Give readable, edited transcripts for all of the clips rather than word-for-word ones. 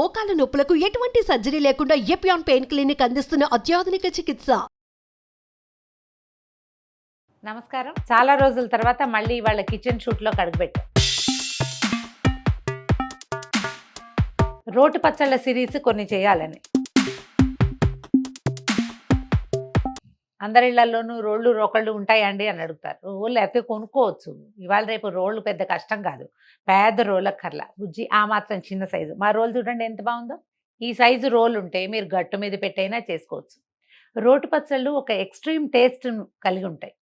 మోకాల నొప్పులకు ఎటువంటి సర్జరీ లేకుండా ఎపియాన్ పెయిన్ క్లినిక్ అందిస్తున్న అత్యాధునిక చికిత్స. నమస్కారం. చాలా రోజుల తర్వాత మళ్ళీ వాళ్ళ కిచెన్ షూట్లో అడుగుపెట్టాం. రోటి పచ్చళ్ళ సిరీస్ కొన్ని చేయాలని. అందరిళ్లలోనూ రోళ్ళు రోకళ్ళు ఉంటాయండి అని అడుగుతారు. రోళ్ళు అయితే కొనుక్కోవచ్చు, ఇవాళ రేపు రోళ్ళు పెద్ద కష్టం కాదు. పెద్ద రోళ్ళక్కర్లా, బుజ్జి ఆ మాత్రం చిన్న సైజు. మా రోలు చూడండి ఎంత బాగుందో. ఈ సైజు రోలు ఉంటే మీరు గట్టు మీద పెట్టైనా చేసుకోవచ్చు. రోటి పచ్చళ్ళు ఒక ఎక్స్ట్రీమ్ టేస్ట్ కలిగి ఉంటాయి.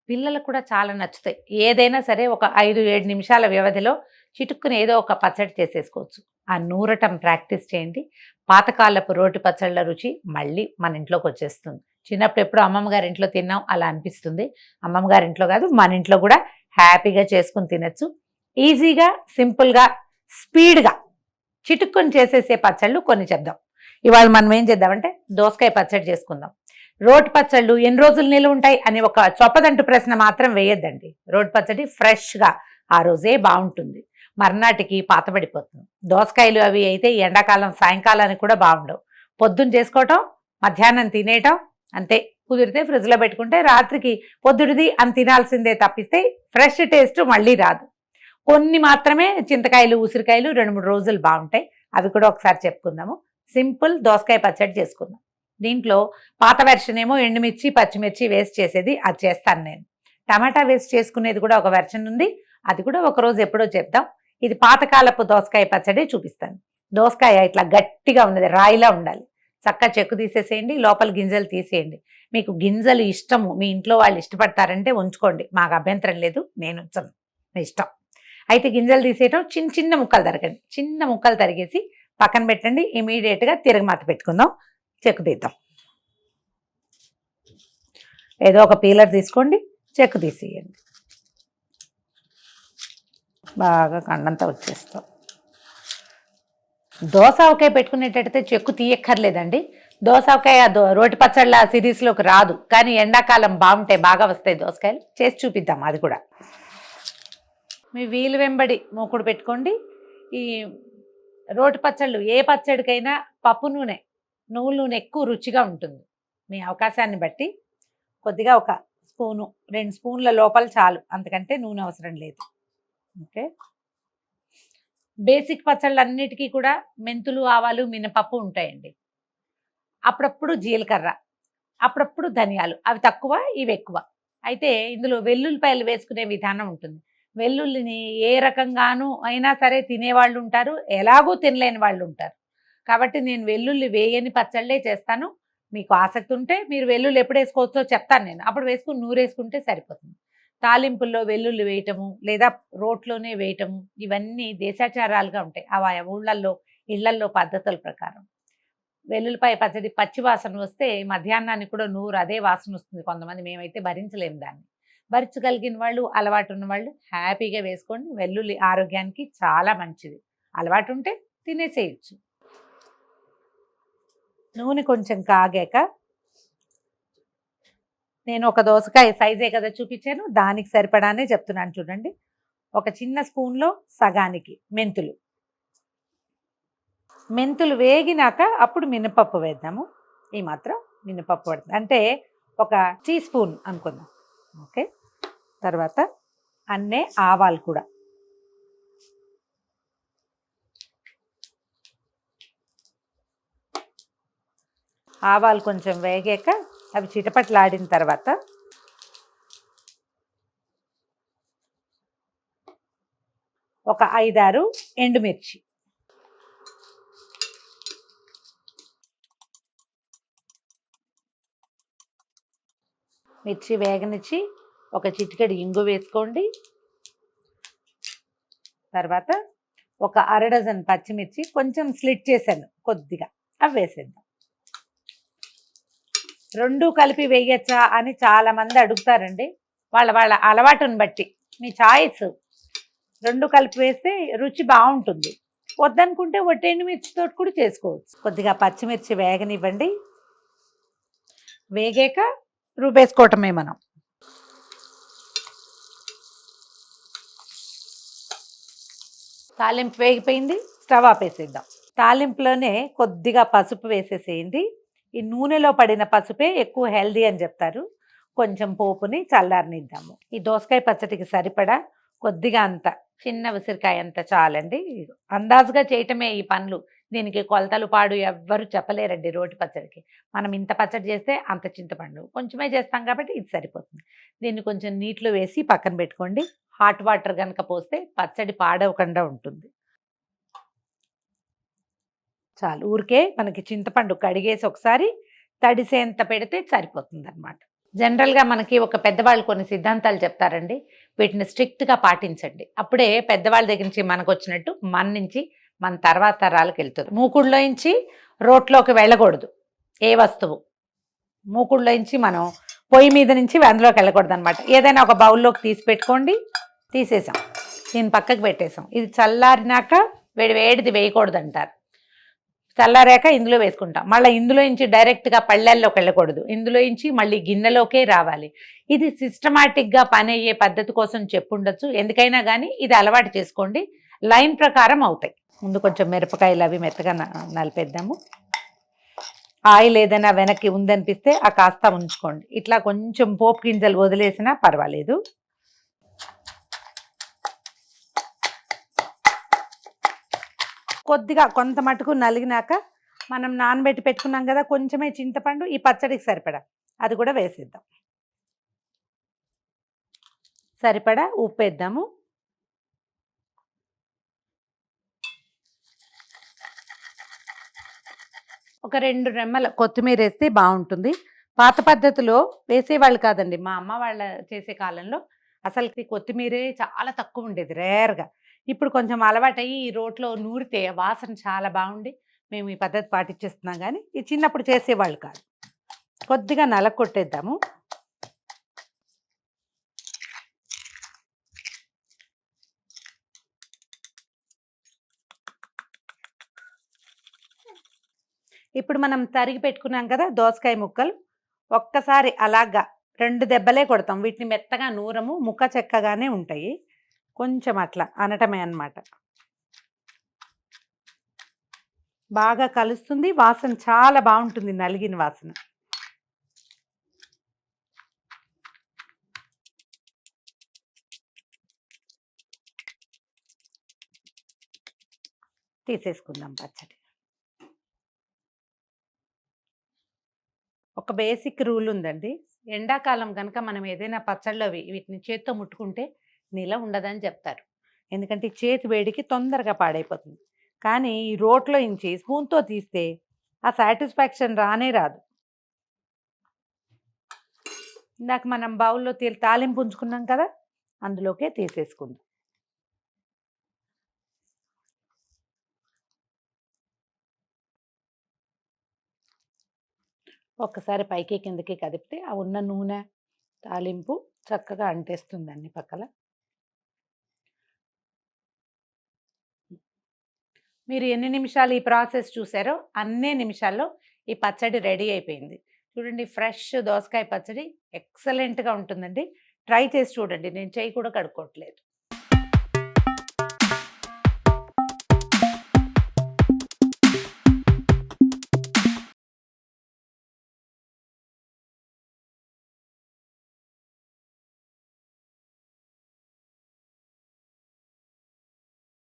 పిల్లలకు కూడా చాలా నచ్చుతాయి. ఏదైనా సరే ఒక 5-7 నిమిషాల వ్యవధిలో చిటుక్కుని ఏదో ఒక పచ్చడి చేసేసుకోవచ్చు. ఆ నూరటం ప్రాక్టీస్ చేయండి. పాతకాలపు రోటి పచ్చళ్ళ రుచి మళ్ళీ మన ఇంట్లోకి వచ్చేస్తుంది. చిన్నప్పుడు ఎప్పుడు అమ్మమ్మ గారి ఇంట్లో తిన్నాం అలా అనిపిస్తుంది. అమ్మమ్మ గారి ఇంట్లో కాదు, మన ఇంట్లో కూడా హ్యాపీగా చేసుకుని తినచ్చు. ఈజీగా, సింపుల్గా, స్పీడ్గా చిటుక్కుని చేసేసే పచ్చళ్ళు కొన్ని చెప్దాం. ఇవాళ మనం ఏం చేద్దామంటే దోసకాయ పచ్చడి చేసుకుందాం. రోటి పచ్చళ్ళు ఎన్ని రోజులు నిల్వ ఉంటాయి అని ఒక చొప్పదంటు ప్రశ్న మాత్రం వేయొద్దండి. రోటి పచ్చడి ఫ్రెష్గా ఆ రోజే బాగుంటుంది, మర్నాటికి పాతబడిపోతుంది. దోసకాయలు అవి అయితే ఎండాకాలం సాయంకాలానికి కూడా బాగుండవు. పొద్దున్న చేసుకోవటం, మధ్యాహ్నం తినేయటం అంతే. కుదిరితే ఫ్రిడ్జ్లో పెట్టుకుంటే రాత్రికి పొద్దుడిది అని తినాల్సిందే తప్పిస్తే ఫ్రెష్ టేస్ట్ మళ్ళీ రాదు. కొన్ని మాత్రమే చింతకాయలు, ఉసిరికాయలు 2-3 రోజులు బాగుంటాయి. అవి కూడా ఒకసారి చెప్పుకుందాము. సింపుల్ దోసకాయ పచ్చడి చేసుకుందాం. దీంట్లో పాత వెర్షన్ ఏమో ఎండుమిర్చి, పచ్చిమిర్చి వేసి చేసేది, అది చేస్తాను నేను. టమాటా వేసి చేసుకునేది కూడా ఒక వెర్షన్ ఉంది, అది కూడా ఒకరోజు ఎప్పుడో చెప్తాం. ఇది పాతకాలపు దోసకాయ పచ్చడి చూపిస్తాను. దోసకాయ ఇట్లా గట్టిగా ఉన్నది, రాయిలా ఉండాలి. చక్కగా చెక్కు తీసేసేయండి, లోపల గింజలు తీసేయండి. మీకు గింజలు ఇష్టము, మీ ఇంట్లో వాళ్ళు ఇష్టపడతారంటే ఉంచుకోండి, మాకు అభ్యంతరం లేదు, నేను ఉంచను, మీ ఇష్టం. అయితే గింజలు తీసేయటం, చిన్న చిన్న ముక్కలు తరగండి. చిన్న ముక్కలు తరిగేసి పక్కన పెట్టండి. ఇమీడియట్గా తిరగమాత పెట్టుకుందాం, చెక్కు తీద్దాం. ఏదో ఒక పీలర్ తీసుకోండి, చెక్కు తీసేయండి. బాగా కండంతా వచ్చేస్తాం. దోసకాయ పెట్టుకునేటట్టయితే చెక్కు తీయక్కర్లేదండి. దోసకాయ రోటి పచ్చళ్ళ సిరీస్లోకి రాదు, కానీ ఎండాకాలం బాగుంటాయి, బాగా వస్తాయి దోసకాయలు. చేసి చూపిద్దాం అది కూడా. మీ వీలు వెంబడి మూకుడు పెట్టుకోండి. ఈ రోటి పచ్చళ్ళు ఏ పచ్చడికైనా పప్పు నూనె, నువ్వుల నూనె ఎక్కువ రుచిగా ఉంటుంది. మీ అవకాశాన్ని బట్టి కొద్దిగా ఒక స్పూను, 2 స్పూన్ల లోపల చాలు, అంతకంటే నూనె అవసరం లేదు. ఓకే. బేసిక్ పచ్చళ్ళన్నిటికీ కూడా మెంతులు, ఆవాలు, మినపప్పు ఉంటాయండి. అప్పుడప్పుడు జీలకర్ర, అప్పుడప్పుడు ధనియాలు, అవి తక్కువ, ఇవి ఎక్కువ. అయితే ఇందులో వెల్లుల్లిపాయలు వేసుకునే విధానం ఉంటుంది. వెల్లుల్లిని ఏ రకంగానూ అయినా సరే తినేవాళ్ళు ఉంటారు, ఎలాగూ తినలేని వాళ్ళు ఉంటారు. కాబట్టి నేను వెల్లుల్లి వేయని పచ్చళ్ళే చేస్తాను. మీకు ఆసక్తి ఉంటే మీరు వెల్లుల్లి ఎప్పుడు వేసుకోవచ్చో చెప్తాను నేను, అప్పుడు వేసుకుని నూరేసుకుంటే సరిపోతుంది. తాలింపుల్లో వెల్లుల్లి వేయటము లేదా రోట్లోనే వేయటము, ఇవన్నీ దేశాచారాలుగా ఉంటాయి. అవి ఊళ్ళల్లో ఇళ్లల్లో పద్ధతుల ప్రకారం. వెల్లుల్లిపాయ పచ్చడి పచ్చి వాసన వస్తే మధ్యాహ్నానికి కూడా నూరు అదే వాసన వస్తుంది. కొంతమంది, మేమైతే భరించలేము దాన్ని. భరించగలిగిన వాళ్ళు, అలవాటు ఉన్న వాళ్ళు హ్యాపీగా వేసుకోండి. వెల్లుల్లి ఆరోగ్యానికి చాలా మంచిది. అలవాటు ఉంటే తినేసేయచ్చు. నూనె కొంచెం కాగాక నేను ఒక దోసకాయ సైజే కదా చూపించాను, దానికి సరిపడానే చెప్తున్నాను చూడండి. ఒక చిన్న స్పూన్లో సగానికి మెంతులు. మెంతులు వేగినాక అప్పుడు మినపప్పు వేద్దాము. ఈ మాత్రం మినపప్పు పడుతుంది, అంటే ఒక టీ స్పూన్ అనుకుందాం. ఓకే. తర్వాత అన్నే ఆవాలు కూడా. ఆవాలు కొంచెం వేగాక అవి చిటపట్లాడిన తర్వాత ఒక 5-6 ఎండుమిర్చి, మిర్చి వేగనిచ్చి ఒక చిటికెడు ఇంగు వేసుకోండి. తర్వాత ఒక 1/2 డజన్ పచ్చిమిర్చి కొంచెం స్లిట్ చేశాను కొద్దిగా, అవి వేసేద్దాం. 2 కలిపి వేయచ్చా అని చాలామంది అడుగుతారండి. వాళ్ళ అలవాటుని బట్టి మీ చాయిస్. 2 కలిపి వేస్తే రుచి బాగుంటుంది. వద్దనుకుంటే ఎండుమిర్చితో కూడా చేసుకోవచ్చు. కొద్దిగా పచ్చిమిర్చి వేగనివ్వండి. వేగాక రుబ్బేసుకోవటమే మనం. తాలింపు వేగిపోయింది, స్టవ్ ఆపేసేద్దాం. తాలింపులోనే కొద్దిగా పసుపు వేసేసేయండి. ఈ నూనెలో పడిన పసుపే ఎక్కువ హెల్దీ అని చెప్తారు. కొంచెం పోపుని చల్లారనిద్దాము. ఈ దోసకాయ పచ్చడికి సరిపడా కొద్దిగా అంత చిన్న ఉసిరికాయ అంత చాలండి. అందాజుగా చేయటమే ఈ పనులు. దీనికి కొలతలు పాడు ఎవ్వరు చెప్పలేరండి రోటి పచ్చడికి. మనం ఇంత పచ్చడి చేస్తే అంత చింతపండు కొంచెమే చేస్తాం కాబట్టి ఇది సరిపోతుంది. దీన్ని కొంచెం నీటిలో వేసి పక్కన పెట్టుకోండి. హాట్ వాటర్ కనుక పోస్తే పచ్చడి పాడవకుండా ఉంటుంది. చాలు, ఊరికే మనకి చింతపండు కడిగేసి ఒకసారి తడిసేంత పెడితే సరిపోతుంది అనమాట. జనరల్గా మనకి ఒక పెద్దవాళ్ళు కొన్ని సిద్ధాంతాలు చెప్తారండి. వీటిని స్ట్రిక్ట్గా పాటించండి. అప్పుడే పెద్దవాళ్ళ దగ్గర నుంచి మనకు వచ్చినట్టు మన నుంచి మన తర్వాత తరాలకు వెళ్తుంది. మూకుడులోంచి రోట్లోకి వెళ్ళకూడదు ఏ వస్తువు. మూకుడులోంచి మనం పొయ్యి మీద నుంచి అందులోకి వెళ్ళకూడదు అనమాట. ఏదైనా ఒక బౌల్లోకి తీసి పెట్టుకోండి. తీసేసాం, దీన్ని పక్కకు పెట్టేసాం. ఇది చల్లారినాక వేడిది వేయకూడదు అంటారు. చల్లారాక ఇందులో వేసుకుంటాం. మళ్ళీ ఇందులో నుంచి డైరెక్ట్గా పళ్ళెల్లోకి వెళ్ళకూడదు. ఇందులో నుంచి మళ్ళీ గిన్నెలోకే రావాలి. ఇది సిస్టమాటిక్గా పని అయ్యే పద్ధతి కోసం చెప్పుండొచ్చు. ఎందుకైనా కానీ ఇది అలవాటు చేసుకోండి, లైన్ ప్రకారం అవుతాయి. ముందు కొంచెం మిరపకాయలు అవి మెత్తగా నలిపేద్దాము. ఆయిల్ ఏదైనా వెనక్కి ఉందనిపిస్తే ఆ కాస్త ఉంచుకోండి. ఇట్లా కొంచెం పోపు గింజలు వదిలేసినా పర్వాలేదు. కొద్దిగా కొంత మటుకు నలిగినాక మనం నానబెట్టి పెట్టుకున్నాం కదా కొంచెమే చింతపండు, ఈ పచ్చడికి సరిపడా అది కూడా వేసేద్దాం. సరిపడా ఉప్పు వేద్దాము. ఒక 2 రెమ్మల కొత్తిమీర వేస్తే బాగుంటుంది. పాత పద్ధతిలో వేసేవాళ్ళు కాదండి. మా అమ్మ వాళ్ళ చేసే కాలంలో అసలుకి కొత్తిమీరే చాలా తక్కువ ఉండేది, రేర్గా. ఇప్పుడు కొంచెం అలవాటయ్యి ఈ రోట్లో నూరితే వాసన చాలా బాగుండి మేము ఈ పద్ధతి పాటించేస్తున్నాం. కానీ ఈ చిన్నప్పుడు చేసేవాళ్ళు కాదు. కొద్దిగా నలగొట్టేద్దాము. ఇప్పుడు మనం తరిగి పెట్టుకున్నాం కదా దోసకాయ ముక్కలు, ఒక్కసారి అలాగా 2 దెబ్బలే కొడతాం. వీటిని మెత్తగా నూరము, ముక్క చెక్కగానే ఉంటాయి. కొంచెం అట్లా అనటమే అన్నమాట. బాగా కలుస్తుంది, వాసన చాలా బాగుంటుంది, నలిగిన వాసన. తీసేసుకుందాం పచ్చడి. ఒక బేసిక్ రూల్ ఉందండి. ఎండాకాలం కనుక మనం ఏదైనా పచ్చళ్ళు వీటిని చేత్తో ముట్టుకుంటే నిల ఉండదని చెప్తారు. ఎందుకంటే చేతి వేడికి తొందరగా పాడైపోతుంది. కానీ ఈ రోట్లో ఇంచి స్పూన్తో తీస్తే ఆ సాటిస్ఫాక్షన్ రానే రాదు. ఇందాక మనం బౌల్లో తాలింపు ఉంచుకున్నాం కదా, అందులోకే తీసేసుకుందాం. ఒక్కసారి పైకి కిందకి కదిపితే ఆ ఉన్న నూనె తాలింపు చక్కగా అంటేస్తుంది అన్ని పక్కల. మీరు ఎన్ని నిమిషాలు ఈ ప్రాసెస్ చూసారో అన్ని నిమిషాల్లో ఈ పచ్చడి రెడీ అయిపోయింది. చూడండి, ఫ్రెష్ దోసకాయ పచ్చడి ఎక్సలెంట్గా ఉంటుందండి. ట్రై చేసి చూడండి. నేను చేయి కూడా కడుక్కోవట్లేదు.